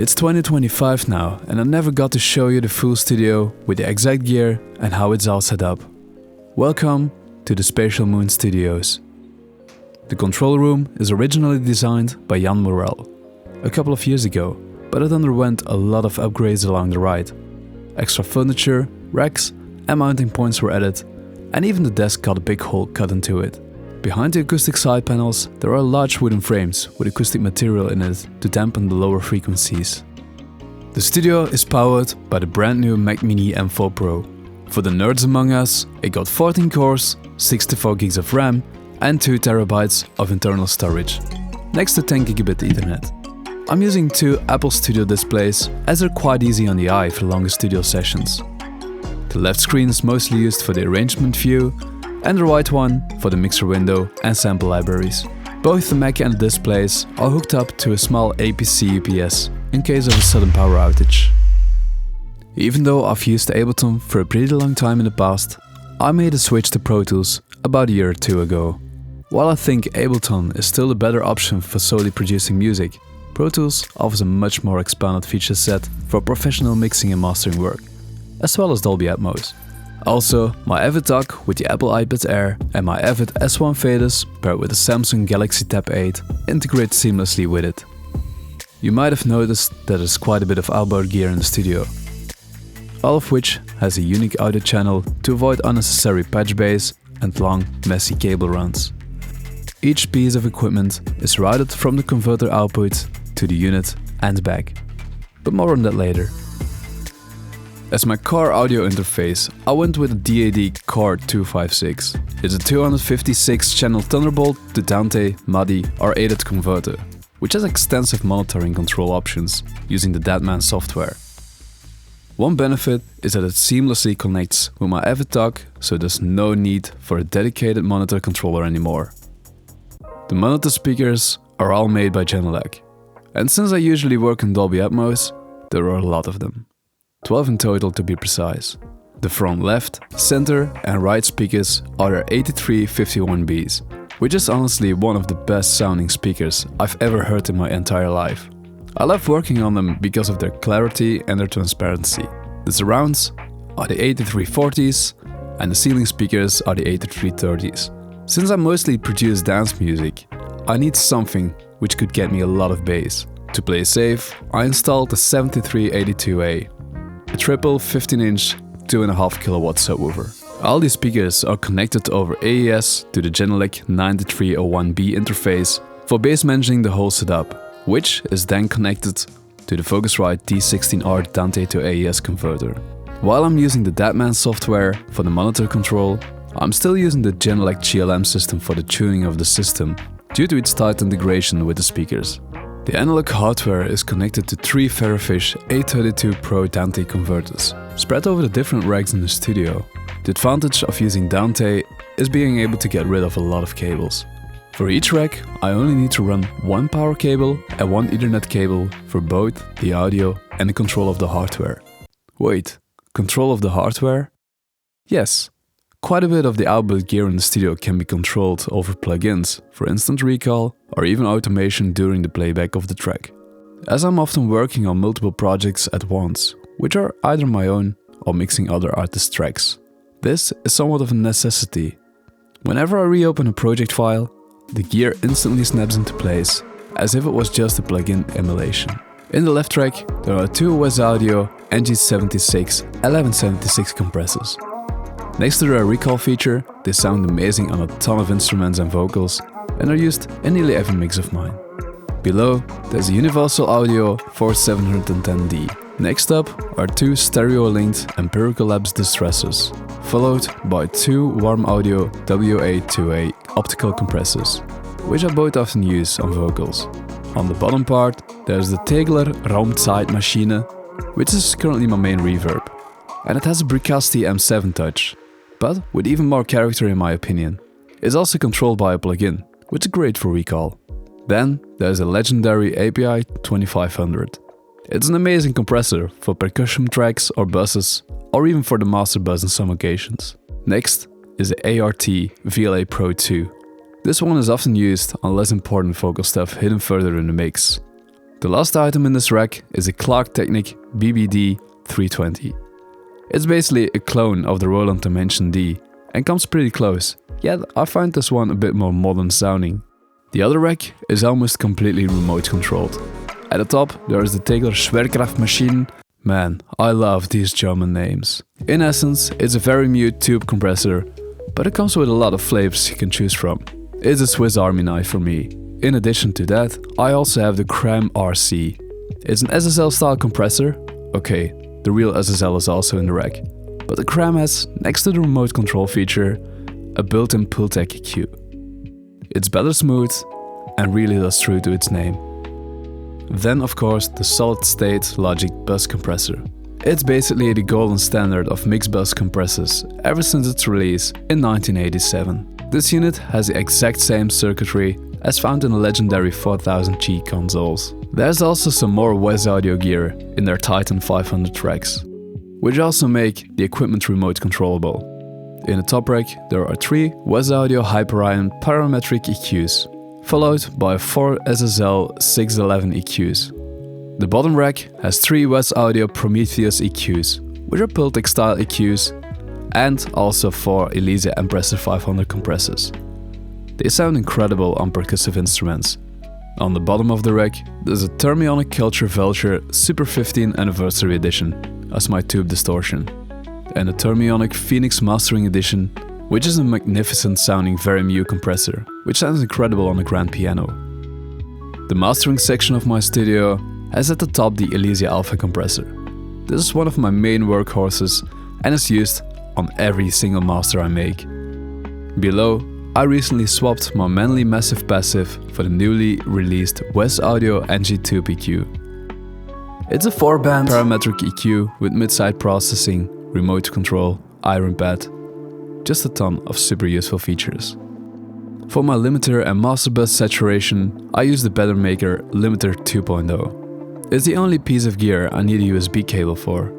It's 2025 now, and I never got to show you the full studio with the exact gear and how it's all set up. Welcome to the Spatial Moon Studios. The control room is originally designed by NIVIRO a couple of years ago, but it underwent a lot of upgrades along the ride. Extra furniture, racks and mounting points were added, and even the desk got a big hole cut into it. Behind the acoustic side panels, there are large wooden frames with acoustic material in it to dampen the lower frequencies. The studio is powered by the brand new Mac Mini M4 Pro. For the nerds among us, it got 14 cores, 64 gigs of RAM and 2 terabytes of internal storage, next to 10 gigabit Ethernet. I'm using two Apple Studio displays as they're quite easy on the eye for longer studio sessions. The left screen is mostly used for the arrangement view, and the right one for the mixer window and sample libraries. Both the Mac and the displays are hooked up to a small APC UPS in case of a sudden power outage. Even though I've used Ableton for a pretty long time in the past, I made a switch to Pro Tools about a year or two ago. While I think Ableton is still a better option for solely producing music, Pro Tools offers a much more expanded feature set for professional mixing and mastering work, as well as Dolby Atmos. Also, my Avid dock with the Apple iPad Air and my Avid S1 faders paired with the Samsung Galaxy Tab 8 integrate seamlessly with it. You might have noticed that there's quite a bit of outboard gear in the studio, all of which has a unique audio channel to avoid unnecessary patch bays and long, messy cable runs. Each piece of equipment is routed from the converter output to the unit and back, but more on that later. As my car audio interface, I went with a DAD Core 256. It's a 256 channel Thunderbolt to Dante, MADI or ADAT converter, which has extensive monitoring control options using the Datman software. One benefit is that it seamlessly connects with my Avid dock, so there's no need for a dedicated monitor controller anymore. The monitor speakers are all made by Genelec, and since I usually work in Dolby Atmos, there are a lot of them. 12 in total to be precise. The front left, center and right speakers are their 8351Bs, which is honestly one of the best sounding speakers I've ever heard in my entire life. I love working on them because of their clarity and their transparency. The surrounds are the 8340s and the ceiling speakers are the 8330s. Since I mostly produce dance music, I need something which could get me a lot of bass. To play safe, I installed the 7382A, a triple 15-inch 2.5 kilowatt subwoofer. All these speakers are connected over AES to the Genelec 9301B interface for bass managing the whole setup, which is then connected to the Focusrite D16R Dante to AES converter. While I'm using the Datman software for the monitor control, I'm still using the Genelec GLM system for the tuning of the system due to its tight integration with the speakers. The analog hardware is connected to 3 Ferrofish 832 Pro Dante converters, spread over the different racks in the studio. The advantage of using Dante is being able to get rid of a lot of cables. For each rack, I only need to run one power cable and one Ethernet cable for both the audio and the control of the hardware. Wait, control of the hardware? Yes. Quite a bit of the outboard gear in the studio can be controlled over plugins for instant recall or even automation during the playback of the track. As I'm often working on multiple projects at once, which are either my own or mixing other artists' tracks, this is somewhat of a necessity. Whenever I reopen a project file, the gear instantly snaps into place as if it was just a plugin emulation. In the left track, there are 2 Wes Audio NG76 1176 compressors. Next to their recall feature, they sound amazing on a ton of instruments and vocals and are used in nearly every mix of mine. Below, there's a Universal Audio 4710D. Next up are 2 stereo-linked Empirical Labs distressors, followed by 2 Warm Audio WA2A optical compressors, which I both often use on vocals. On the bottom part, there's the Tegler Raumzeitmaschine, which is currently my main reverb, and it has a Bricasti M7 touch, but with even more character in my opinion. It's also controlled by a plugin, which is great for recall. Then there's a legendary API 2500. It's an amazing compressor for percussion tracks or buses, or even for the master bus on some occasions. Next is the ART VLA Pro 2. This one is often used on less important vocal stuff hidden further in the mix. The last item in this rack is a Clark Technic BBD 320. It's basically a clone of the Roland Dimension D and comes pretty close, yet I find this one a bit more modern sounding. The other rack is almost completely remote controlled. At the top there is the Tegler Schwerkraftmaschine. Man, I love these German names. In essence, it's a very mute tube compressor, but it comes with a lot of flavors you can choose from. It's a Swiss Army knife for me. In addition to that, I also have the Cram RC. It's an SSL style compressor. Okay, the real SSL is also in the rack. But the Cram has, next to the remote control feature, a built-in Pultec EQ. It's better smooth and really does true to its name. Then of course the solid-state Logic bus compressor. It's basically the golden standard of mixed bus compressors ever since its release in 1987. This unit has the exact same circuitry as found in the legendary 4000G consoles. There's also some more Wes Audio gear in their Titan 500 racks, which also make the equipment remote controllable. In the top rack there are 3 Wes Audio Hyperion parametric EQs, followed by 4 SSL 611 EQs. The bottom rack has 3 Wes Audio Prometheus EQs, which are Pultec style EQs, and also 4 Elysia Empressor 500 compressors. They sound incredible on percussive instruments. On the bottom of the rack, there's a Thermionic Culture Vulture Super 15 Anniversary Edition as my tube distortion, and a Thermionic Phoenix Mastering Edition, which is a magnificent sounding very mute compressor, which sounds incredible on a grand piano. The mastering section of my studio has at the top the Elysia Alpha compressor. This is one of my main workhorses and is used on every single master I make. Below, I recently swapped my Manly Massive Passive for the newly released Wes Audio NG Tube EQ. It's a 4-band parametric EQ with mid-side processing, remote control, iron pad. Just a ton of super useful features. For my limiter and master bus saturation, I use the Better Maker Limiter 2.0. It's the only piece of gear I need a USB cable for,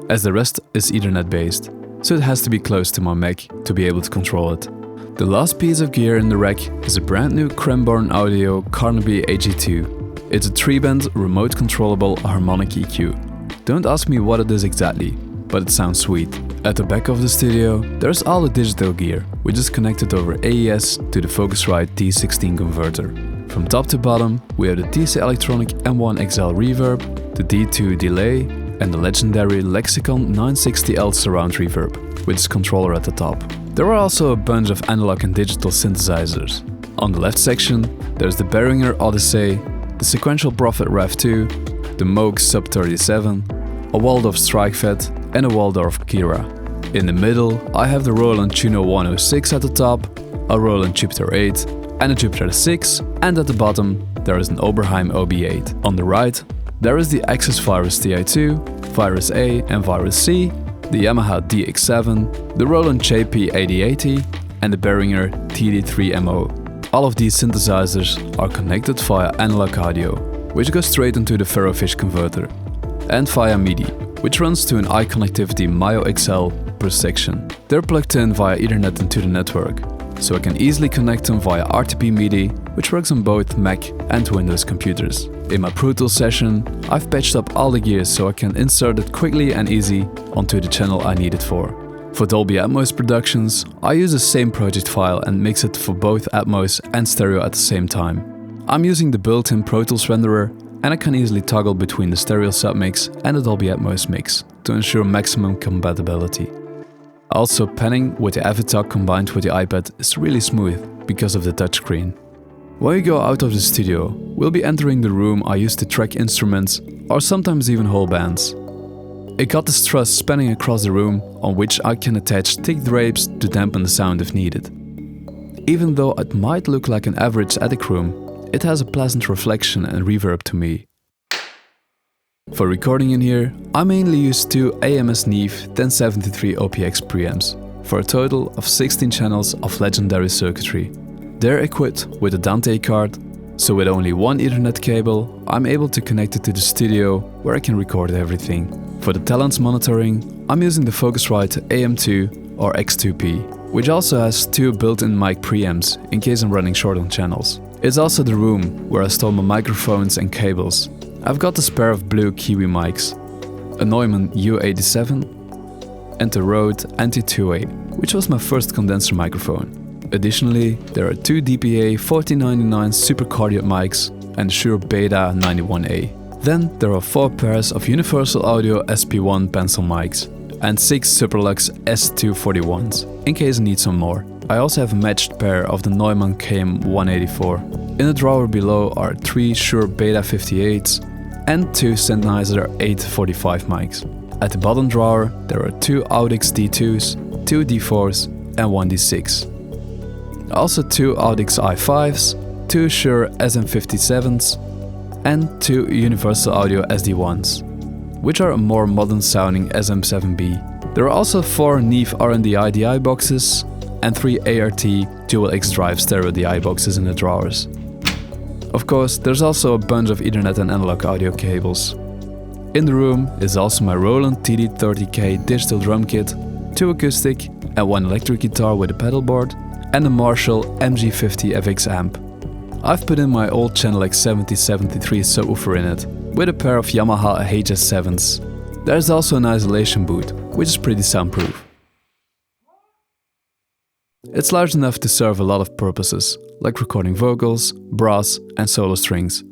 as the rest is Ethernet based, so it has to be close to my Mac to be able to control it. The last piece of gear in the rack is a brand new Cranborn Audio Carnaby AG2. It's a 3-band remote controllable harmonic EQ. Don't ask me what it is exactly, but it sounds sweet. At the back of the studio, there's all the digital gear, which is connected over AES to the Focusrite D16 converter. From top to bottom, we have the TC Electronic M1 XL reverb, the D2 delay, and the legendary Lexicon 960L surround reverb, with its controller at the top. There are also a bunch of analog and digital synthesizers. On the left section, there's the Behringer Odyssey, the Sequential Prophet Rev2, the Moog Sub 37, a Waldorf Strikevet, and a Waldorf Kira. In the middle, I have the Roland Juno 106 at the top, a Roland Jupiter 8, and a Jupiter 6, and at the bottom, there is an Oberheim OB8. On the right, there is the Axis Virus TI2, Virus A and Virus C, the Yamaha DX7, the Roland JP8080, and the Behringer TD3MO. All of these synthesizers are connected via analog audio, which goes straight into the Ferrofish converter, and via MIDI, which runs to an iConnectivity Myo XL per section. They're plugged in via Ethernet into the network, so I can easily connect them via RTP MIDI, which works on both Mac and Windows computers. In my Pro Tools session, I've patched up all the gears so I can insert it quickly and easy onto the channel I need it for. For Dolby Atmos productions, I use the same project file and mix it for both Atmos and stereo at the same time. I'm using the built-in Pro Tools renderer, and I can easily toggle between the stereo submix and the Dolby Atmos mix to ensure maximum compatibility. Also, panning with the Avitalk combined with the iPad is really smooth because of the touchscreen. When we go out of the studio, we'll be entering the room I use to track instruments or sometimes even whole bands. It got this truss spanning across the room on which I can attach thick drapes to dampen the sound if needed. Even though it might look like an average attic room, it has a pleasant reflection and reverb to me. For recording in here, I mainly use 2 AMS Neve 1073 OPX preamps for a total of 16 channels of legendary circuitry. They're equipped with a Dante card, so with only one Ethernet cable, I'm able to connect it to the studio where I can record everything. For the talents monitoring, I'm using the Focusrite AM2 or X2P, which also has 2 built-in mic preamps in case I'm running short on channels. It's also the room where I store my microphones and cables, I've got a pair of blue Kiwi mics, a Neumann U87 and a Rode NT2A, which was my first condenser microphone. Additionally, there are two DPA 1499 Super Cardioid mics and Shure Beta 91A. Then there are 4 pairs of Universal Audio SP1 pencil mics and 6 Superlux S241s, in case I need some more. I also have a matched pair of the Neumann KM184. In the drawer below are 3 Shure Beta 58s and 2 Sennheiser 845 mics. At the bottom drawer there are 2 Audix D2s, 2 D4s and 1 D6. Also 2 Audix i5s, 2 Shure SM57s and 2 Universal Audio SD1s, which are a more modern sounding SM7B. There are also 4 Neve R&DI DI boxes and 3 ART Dual X Drive stereo DI boxes in the drawers. Of course, there's also a bunch of Ethernet and analog audio cables. In the room is also my Roland TD30K digital drum kit, 2 acoustic and 1 electric guitar with a pedal board, and a Marshall MG50 FX amp. I've put in my old Channel X7073 subwoofer in it, with a pair of Yamaha HS7s. There's also an isolation boot, which is pretty soundproof. It's large enough to serve a lot of purposes, like recording vocals, brass and solo strings.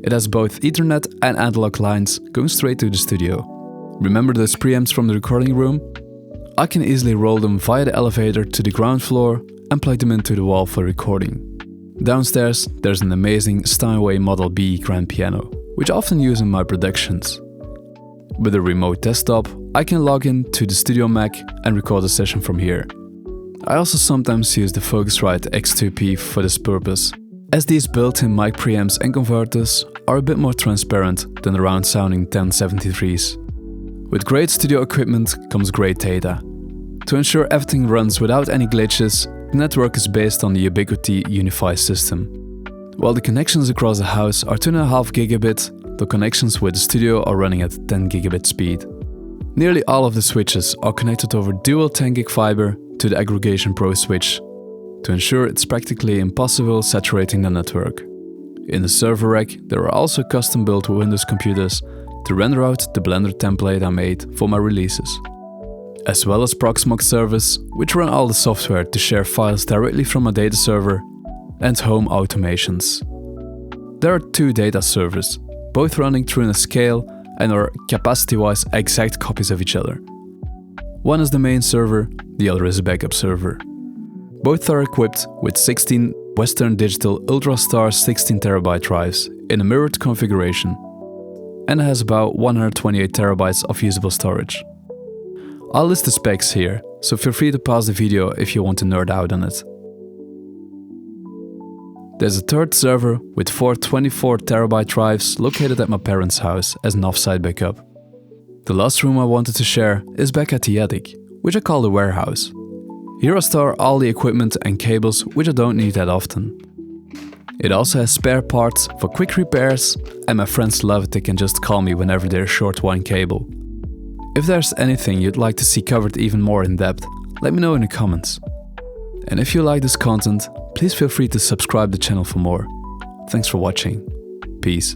It has both Ethernet and analog lines going straight to the studio. Remember those preamps from the recording room? I can easily roll them via the elevator to the ground floor and plug them into the wall for recording. Downstairs there's an amazing Steinway Model B grand piano, which I often use in my productions. With a remote desktop, I can log in to the Studio Mac and record a session from here. I also sometimes use the Focusrite X2P for this purpose, as these built-in mic preamps and converters are a bit more transparent than the round-sounding 1073s. With great studio equipment comes great data. To ensure everything runs without any glitches, the network is based on the Ubiquiti Unify system. While the connections across the house are 2.5 gigabit, the connections with the studio are running at 10 gigabit speed. Nearly all of the switches are connected over dual 10 gig fiber to the Aggregation Pro switch, to ensure it's practically impossible saturating the network. In the server rack there are also custom built Windows computers to render out the Blender template I made for my releases, as well as Proxmox servers, which run all the software to share files directly from my data server, and home automations. There are 2 data servers, both running through a scale and are capacity-wise exact copies of each other. One is the main server, the other is a backup server. Both are equipped with 16 Western Digital Ultrastar 16TB drives in a mirrored configuration, and has about 128 TB of usable storage. I'll list the specs here, so feel free to pause the video if you want to nerd out on it. There's a third server with 4 24 TB drives located at my parents' house as an offsite backup. The last room I wanted to share is back at the attic, which I call the warehouse. Here I store all the equipment and cables which I don't need that often. It also has spare parts for quick repairs, and my friends love it, they can just call me whenever they're short one cable. If there's anything you'd like to see covered even more in depth, let me know in the comments. And if you like this content, please feel free to subscribe to the channel for more. Thanks for watching. Peace.